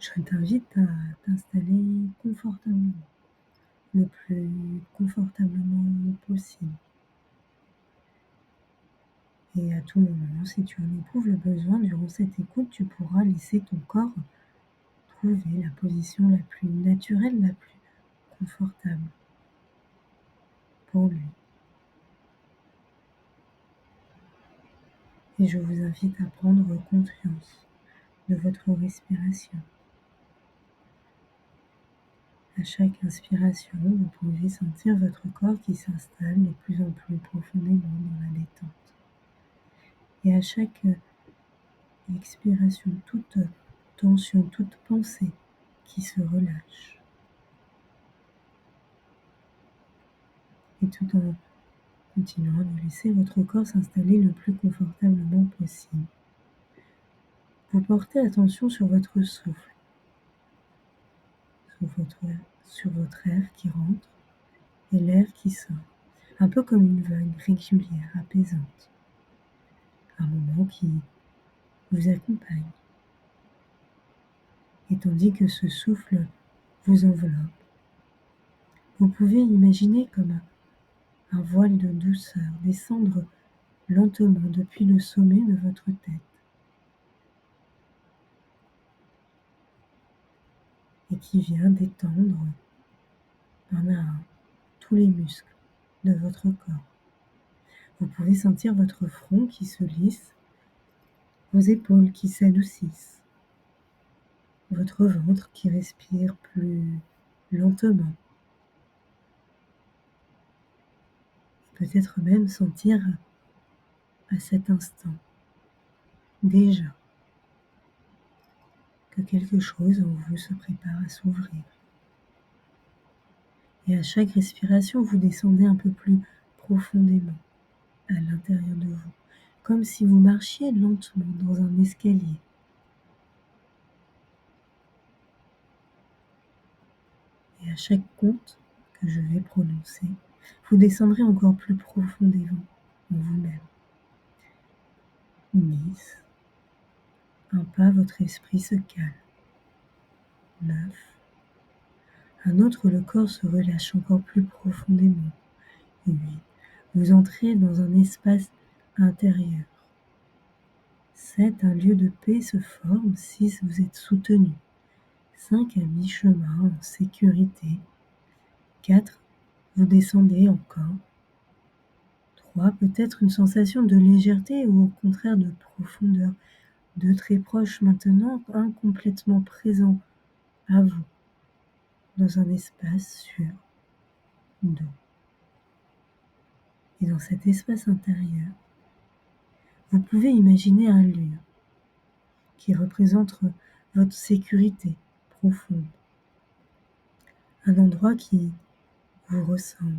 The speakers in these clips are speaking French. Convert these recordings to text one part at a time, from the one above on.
Je t'invite à t'installer confortablement, le plus confortablement possible. Et à tout moment, si tu en éprouves le besoin durant cette écoute, tu pourras laisser ton corps trouver la position la plus naturelle, la plus confortable pour lui. Et je vous invite à prendre conscience de votre respiration. À chaque inspiration, vous pouvez sentir votre corps qui s'installe de plus en plus profondément dans la détente. Et à chaque expiration, toute tension, toute pensée qui se relâche. Et tout en continuant de laisser votre corps s'installer le plus confortablement possible. Vous portez attention sur votre souffle, sur votre air qui rentre et l'air qui sort, un peu comme une vague régulière, apaisante. Un moment qui vous accompagne. Et tandis que ce souffle vous enveloppe, vous pouvez imaginer comme un voile de douceur descendre lentement depuis le sommet de votre tête et qui vient détendre un à un tous les muscles de votre corps. Vous pouvez sentir votre front qui se lisse, vos épaules qui s'adoucissent, votre ventre qui respire plus lentement. Peut-être même sentir à cet instant déjà que quelque chose en vous se prépare à s'ouvrir. Et à chaque respiration, vous descendez un peu plus profondément à l'intérieur de vous, comme si vous marchiez lentement dans un escalier. Et à chaque compte que je vais prononcer, vous descendrez encore plus profondément en vous-même. 10. Un pas, votre esprit se calme. 9. Un autre, le corps se relâche encore plus profondément. 8. Vous entrez dans un espace intérieur. 7. Un lieu de paix se forme. 6. Vous êtes soutenu. 5. À mi-chemin, en sécurité. 4. Vous descendez encore. 3. Peut-être une sensation de légèreté ou au contraire de profondeur. 2. Très proche maintenant, 1. Complètement présent à vous, dans un espace sûr d'eau. Et dans cet espace intérieur, vous pouvez imaginer un lieu qui représente votre sécurité profonde. Un endroit qui vous ressemble.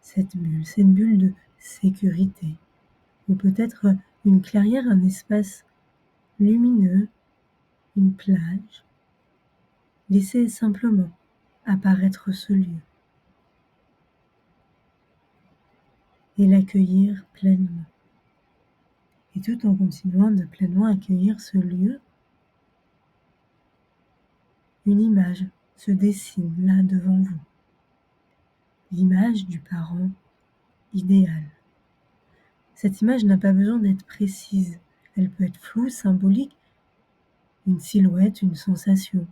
Cette bulle de sécurité. Ou peut-être une clairière, un espace lumineux, une plage. Laissez simplement apparaître ce lieu. Et l'accueillir pleinement. Et tout en continuant de pleinement accueillir ce lieu, une image se dessine là devant vous. L'image du parent idéal. Cette image n'a pas besoin d'être précise. Elle peut être floue, symbolique, une silhouette, une sensation.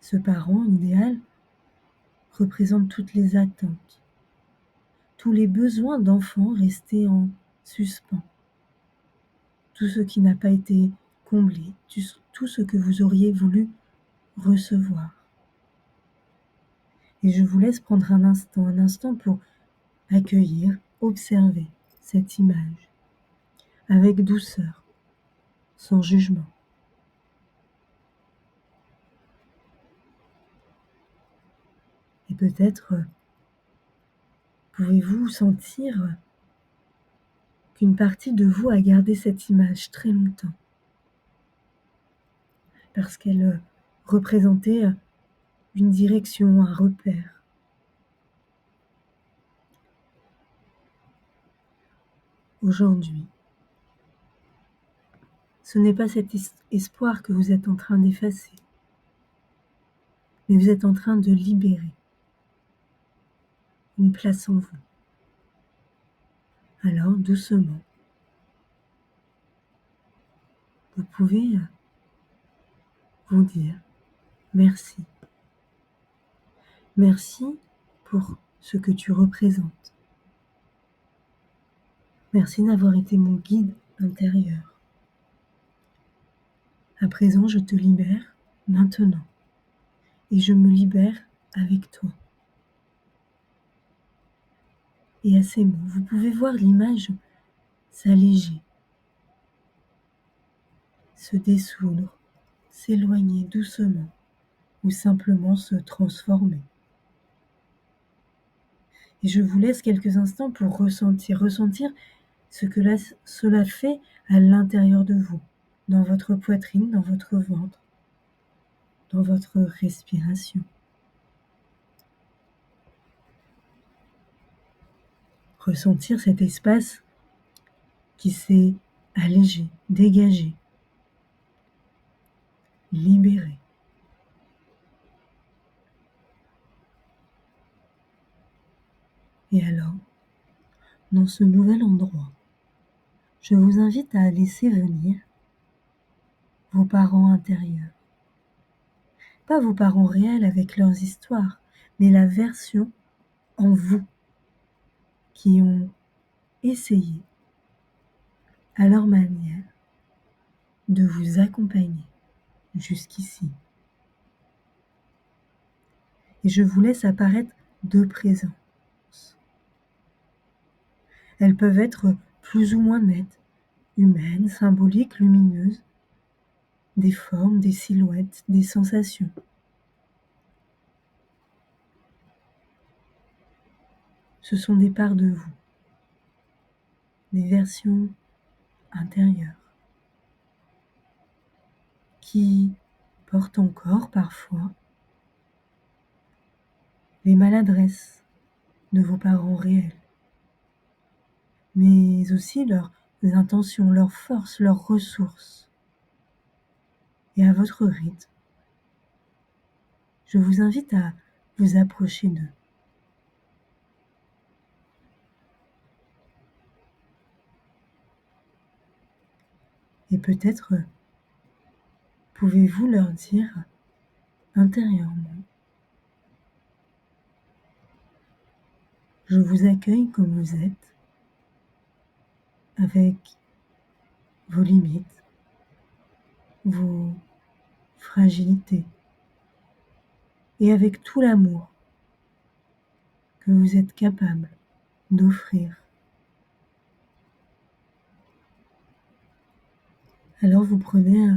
Ce parent idéal représente toutes les attentes, tous les besoins d'enfants restés en suspens, tout ce qui n'a pas été comblé, tout ce que vous auriez voulu recevoir. Et je vous laisse prendre un instant pour accueillir, observer cette image avec douceur, sans jugement. Et peut-être pouvez-vous sentir qu'une partie de vous a gardé cette image très longtemps parce qu'elle représentait une direction, un repère. Aujourd'hui, Ce n'est pas cet espoir que vous êtes en train d'effacer, mais vous êtes en train de libérer une place en vous. Alors, doucement, vous pouvez vous dire merci. Merci pour ce que tu représentes. Merci d'avoir été mon guide intérieur. À présent, je te libère maintenant et je me libère avec toi. Et à ces mots, vous pouvez voir l'image s'alléger, se dissoudre, s'éloigner doucement ou simplement se transformer. Et je vous laisse quelques instants pour ressentir ce que cela fait à l'intérieur de vous, dans votre poitrine, dans votre ventre, dans votre respiration. Ressentir cet espace qui s'est allégé, dégagé, libéré. Et alors, dans ce nouvel endroit, je vous invite à laisser venir vos parents intérieurs. Pas vos parents réels avec leurs histoires, mais la version en vous qui ont essayé, à leur manière, de vous accompagner jusqu'ici. Et je vous laisse apparaître deux présences. Elles peuvent être plus ou moins nettes, humaines, symboliques, lumineuses, des formes, des silhouettes, des sensations. Ce sont des parts de vous, des versions intérieures, qui portent encore parfois les maladresses de vos parents réels, mais aussi leurs intentions, leurs forces, leurs ressources. Et à votre rythme, je vous invite à vous approcher d'eux. Et peut-être pouvez-vous leur dire intérieurement: je vous accueille comme vous êtes, avec vos limites, vos fragilités, et avec tout l'amour que vous êtes capable d'offrir. Alors vous prenez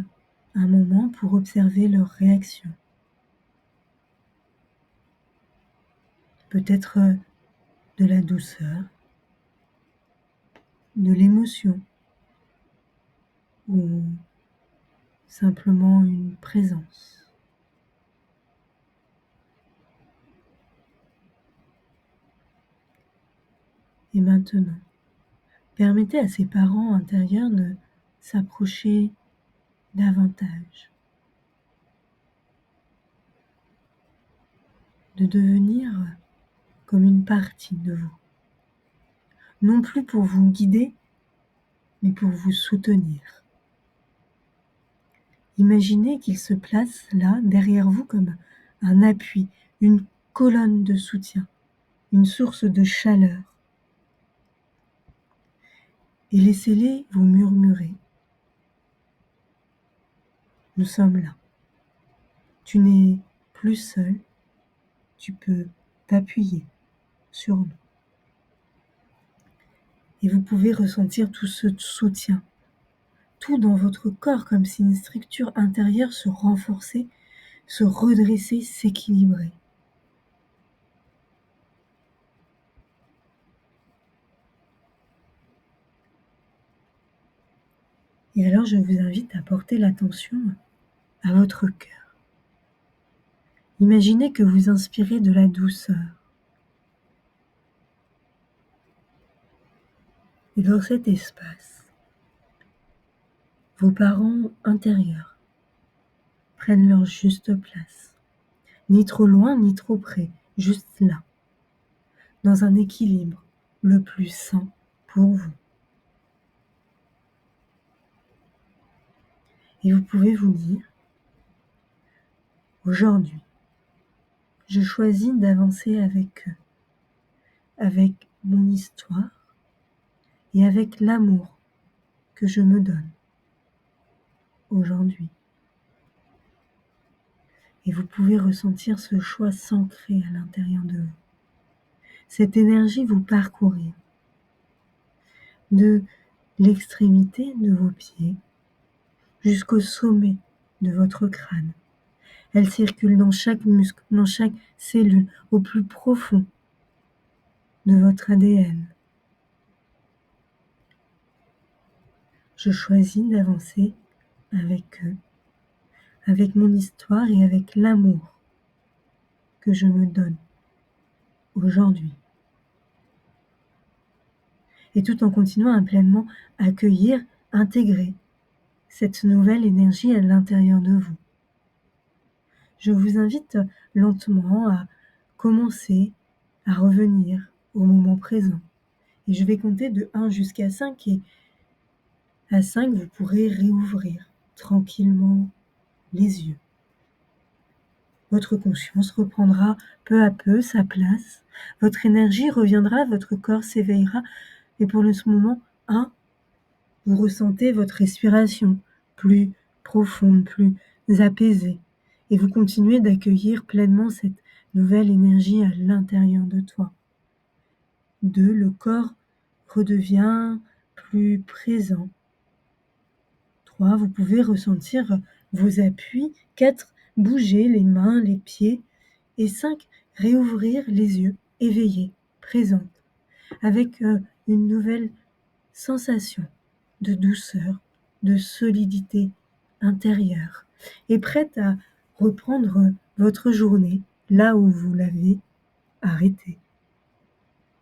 un moment pour observer leur réaction. Peut-être de la douceur, de l'émotion, ou simplement une présence. Et maintenant, permettez à ces parents intérieurs de s'approcher davantage, de devenir comme une partie de vous, non plus pour vous guider, mais pour vous soutenir. Imaginez qu'ils se placent là, derrière vous, comme un appui, une colonne de soutien, une source de chaleur. Et laissez-les vous murmurer: nous sommes là. Tu n'es plus seul, tu peux t'appuyer sur nous. Et vous pouvez ressentir tout ce soutien, tout dans votre corps, comme si une structure intérieure se renforçait, se redressait, s'équilibrait. Et alors je vous invite à porter l'attention à votre cœur. Imaginez que vous inspirez de la douceur. Et dans cet espace, Vos parents intérieurs prennent leur juste place, ni trop loin ni trop près, juste là, dans un équilibre le plus sain pour vous. Et vous pouvez vous dire, aujourd'hui, je choisis d'avancer avec eux, avec mon histoire et avec l'amour que je me donne aujourd'hui. Et vous pouvez ressentir ce choix s'ancrer à l'intérieur de vous. Cette énergie vous parcourir de l'extrémité de vos pieds jusqu'au sommet de votre crâne. Elle circule dans chaque muscle, dans chaque cellule, au plus profond de votre ADN. Je choisis d'avancer avec eux, avec mon histoire et avec l'amour que je me donne aujourd'hui. Et tout en continuant à pleinement accueillir, intégrer cette nouvelle énergie à l'intérieur de vous. Je vous invite lentement à commencer à revenir au moment présent. Et je vais compter de 1 jusqu'à 5 et à 5, vous pourrez réouvrir tranquillement les yeux. Votre conscience reprendra peu à peu sa place, votre énergie reviendra, votre corps s'éveillera et pour ce moment, 1, vous ressentez votre respiration plus profonde, plus apaisée et vous continuez d'accueillir pleinement cette nouvelle énergie à l'intérieur de toi. 2, le corps redevient plus présent. 3, vous pouvez ressentir vos appuis. 4, bouger les mains, les pieds. Et 5, réouvrir les yeux, éveillés, présente, avec une nouvelle sensation de douceur, de solidité intérieure, et prête à reprendre votre journée là où vous l'avez arrêtée.